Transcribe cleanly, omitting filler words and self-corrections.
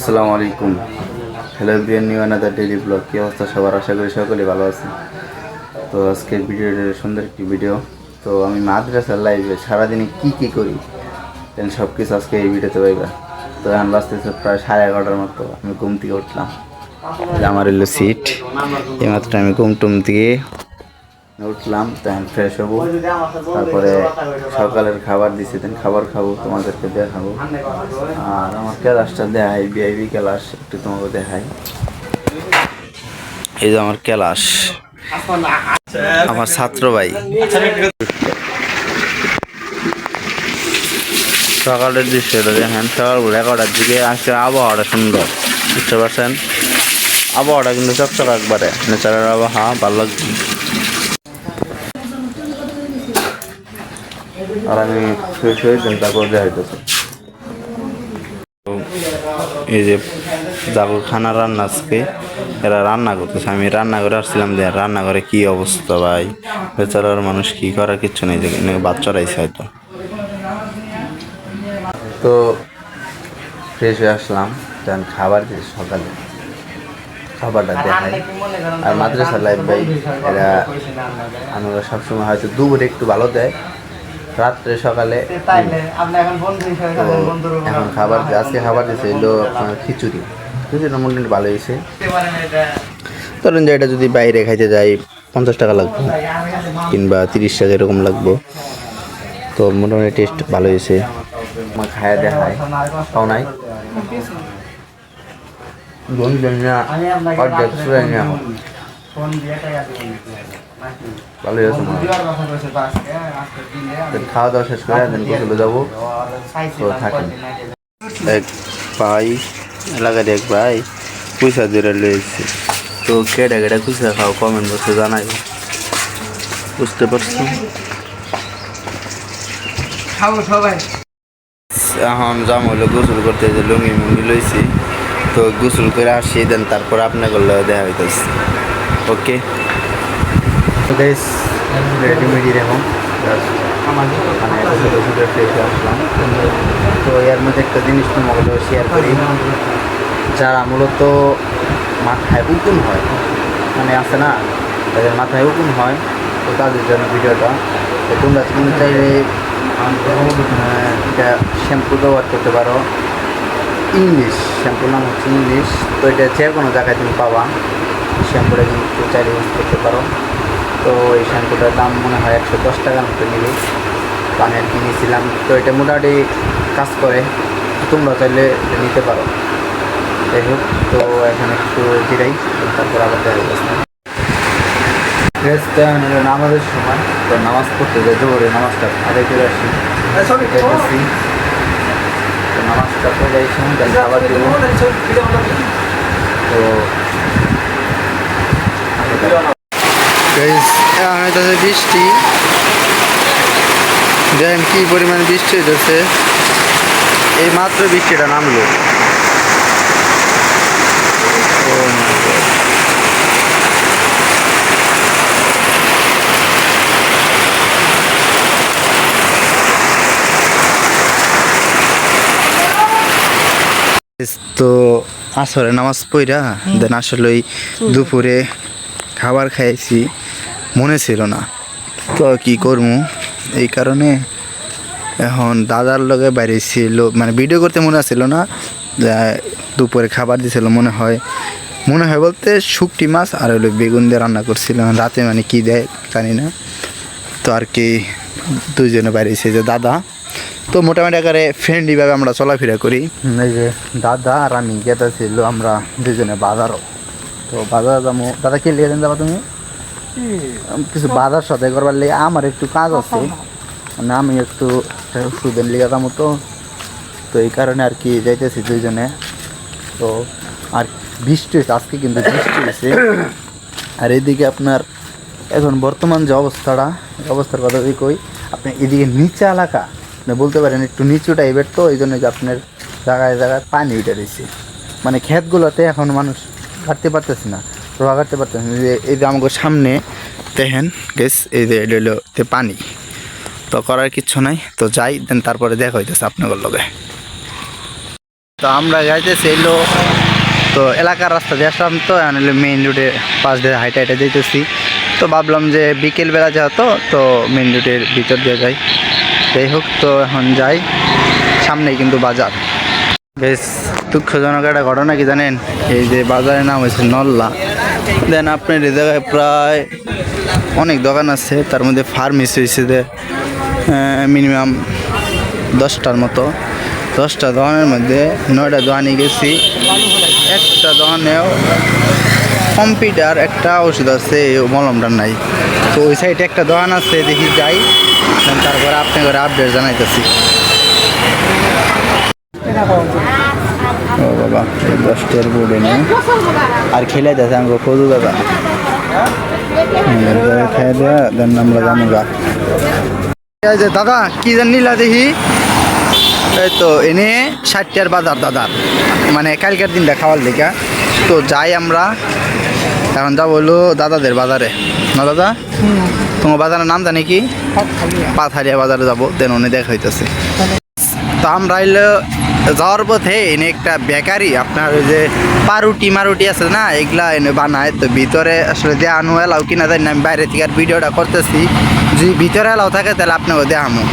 আসসালামু আলাইকুম। Hello everyone, new another daily blog. কী অবস্থা সবার? আশা করি সকলেই ভালো আছে। তো আজকের ভিডিওটা সুন্দর একটি ভিডিও। তো আমি মাদ্রাসার লাইফে সারাদিনে কী করি দেন সব কিছু আজকে এই ভিডিওতে পাইবা। তো এখন বাজতেছে প্রায় 11:30 মতো। আমি ঘুম থেকে উঠলাম, আমার এলো সিট। এইমাত্র আমি ঘুম টুম থেকে উঠলাম, তখন ফ্রেশ হবো, তারপরে সকালের খাবার দিছি, দেন খাবার খাবো, তোমাদেরকে দেখাবো। আর আমার ক্লাসটা দেখাই, ভিআইপি ক্লাস একটু তোমাকে দেখাই। এই যে আমার ক্লাস, আমার ছাত্র ভাই। সকালের দৃশ্যটা দেখেন, সকাল 11টার দিকে আজকে আবহাওয়াটা সুন্দর, বুঝতে পারছেন? আবহাওয়াটা কিন্তু চকচক একবারে, নেচারের আবহাওয়া ভালো লাগছে। আর আমি ফ্রেশ হয়ে দেন তারপর দেখাইতেছি। এই যে জাগর খানা রান্না, আজকে এরা রান্না করতেছে, আমি রান্না করে আসছিলাম। দেখ রান্নাঘরে কি অবস্থা ভাই, বেচারার মানুষ কি করার কিচ্ছু নেই, যেখানে বাচ্চা রাইছে হয়তো। তো ফ্রেশ হয়ে আসলাম, তখন খাবার দিয়েছি সকালে, খাবারটা দেখাই। আর মাদ্রাসার লাইফ ভাই, এরা আমরা সবসময় হয়তো দুপুরে একটু ভালো দেয়, রাত্রে সকালে। এখন খাবার আজকে খাবার দিয়েছে এলো আপনার খিচুড়ি। খিচুড়িটা মোটামুটি ভালো হয়েছে। ধরেন যে এটা যদি বাইরে খাইতে যাই 50 টাকা লাগবে, কিংবা 30 টাকা এরকম লাগবে। তো মোটামুটি টেস্ট ভালো হয়েছে। আমার খায়া দেখায় পাও নাই ভালোই আছে। খাওয়া দাওয়া শেষ করে চলে যাবো। তো থাকেন। এক ভাই এলাকার এক ভাই পয়সা দিয়ে লয়েছে। তো কেটে কেটে খুঁজে খাও, কমেন্ট বক্সে জানাই, বুঝতে পারছি। এখন যাম হলো গোসল করতে, যে লুঙ্গি মুঙ্গি লইছি, তো গোসল করে আসি, দেন তারপর আপনার করলে দেখা হইতেছে। ওকে রেডিমেডি এখন মানে ফ্রেশ আসলাম। তো এর মধ্যে একটা জিনিস তোমাকে শেয়ার করি, যারা মূলত মাথায় উকুন হয়, মানে আছে না, তাদের মাথায় উকুন হয়, তো তাদের জন্য ভিডিওটা। তো তোমরা কিন্তু চাইলে এটা শ্যাম্পু ব্যবহার করতে পারো। ইংলিশ শ্যাম্পুর নাম হচ্ছে ইংলিশ। তো এটা যে কোনো জায়গায় তুমি পাবা। শ্যাম্পুটা কিন্তু চাইলে ইউজ করতে পারো। তো এই শ্যাম্পুটার দাম মনে হয় 110 টাকার মতো নিবে। তো আমি আর কি নিয়েছিলাম। তো এটা মোটামুটি কাজ করে, তোমরা চাইলে নিতে পারো। যাই হোক, তো এখানে একটু জিরাই, তারপর আবার দেখা যাচ্ছে নামাজের সময়। তো নামাজ পড়তে যাই, জোরে নামাজটা আদায় করে আসি। তো নামাজটা পড়ে যাই, খাবার দেবো। তো বৃষ্টি দেখেন কি পরিমাণ বৃষ্টি হইতেছে, এই মাত্র বৃষ্টিটা নামলো। তো আসরে নামাজ পড়া দেন আসলে ওই দুপুরে খাবার খাইছি, মনে ছিল না, তো কি করবো, এই কারণে এখন দাদার লগে বাইরে ছিল, মানে ভিডিও করতে মনে ছিল না। দুপুরে খাবার দিয়েছিল মনে হয় বলতে শুকটি মাছ আর হলো বেগুন দিয়ে রান্না করছিল রাতে, মানে কি দেয় জানি না। তো আর কি দুইজনে বাইরে যে দাদা। তো মোটামুটি আকারে ফ্রেন্ডলিভাবে আমরা চলাফেরা করি। এই যে দাদা আর আমি ছিল, আমরা দুজনে বাজারও। তো বাজার যাবো। দাদা কে লিয়ে যাবা তুমি? কিছু বাজার সাথে করবার লেগে আমার একটু কাজ আছে, মানে আমি একটু ওষুধের লিগে যাবো। তো এই কারণে আর কি যাইতেছি দুইজনে। তো আর বৃষ্টি হয়েছে আজকে, কিন্তু বৃষ্টি হয়েছে। আর এদিকে আপনার এখন বর্তমান যে অবস্থার কথা যদি কই, আপনি এদিকে নিচে এলাকা বলতে পারেন, একটু নিচু টাইপের। তো এই জন্য যে আপনার জায়গায় জায়গায় পানি উঠে দিচ্ছে, মানে ক্ষেতগুলোতে এখন মানুষ কাটতে পারতেছে না, রোয়া কাটতে পারতেছে না। এই যে আমাকে সামনে দেখেন গেস, এই যে এটা হলো পানি। তো করার কিচ্ছু নাই, তো যাই দেন তারপরে দেখা হইতেছে আপনাদের লগে। তো আমরা যাইতেছি এলো তো এলাকার রাস্তা দিয়ে আসলাম তো মেইন রোডে পাশ দিয়ে হাইটে হাইটে যেতেছি তো ভাবলাম যে বিকেলবেলা যেহেতু তো মেইন রোডের ভিতর দিয়ে যাই যাই হোক তো এখন যাই সামনেই কিন্তু বাজার বেশ দুঃখজনক একটা ঘটনা কি জানেন এই যে বাজারের নাম হয়েছে নল্লা দেন আপনার এই জায়গায় প্রায় অনেক দোকান আছে তার মধ্যে ফার্মেসি হয়েছে যে মিনিমাম 10টার মতো 10টা দোকানের মধ্যে 9টা দোকানে গেছি একটা দোকানেও কম্পিউটার একটা ওষুধ আছে মলমটা নাই তো ওই সাইডে একটা দোকান আছে দেখি যাই তারপরে আপনাকে আপডেট জানাইতেছি ও বাবা এই 10টার বোর্ডে নেই আর খেলে যাচ্ছে আমাকে কদু দাদা খেয়ে দেয়া দেন আমরা জানো গা দাদা কি জান নিলা দেখি এই তো এনে 60টার বাজার দাদা মানে কালকের দিনটা খাওয়ার লেখা তো যাই আমরা এখন যাবো হলো দাদাদের বাজারে না দাদা তোমার বাজারের নাম জানি কি পাথারিয়া বাজারে যাবো দেন উনি দেখা হইতেছে তো আমরা এলো যাওয়ার পথে এনে একটা বেকারি আপনার ওই যে পাউরুটি মারুটি আছে না এগুলা এনে বানায় তো ভিতরে আসলে দেখানো এলাও কিনা জানি না আমি বাইরে থেকে আর ভিডিওটা করতেছি যদি ভিতরে এলাও থাকে তাহলে আপনাকে দেখামো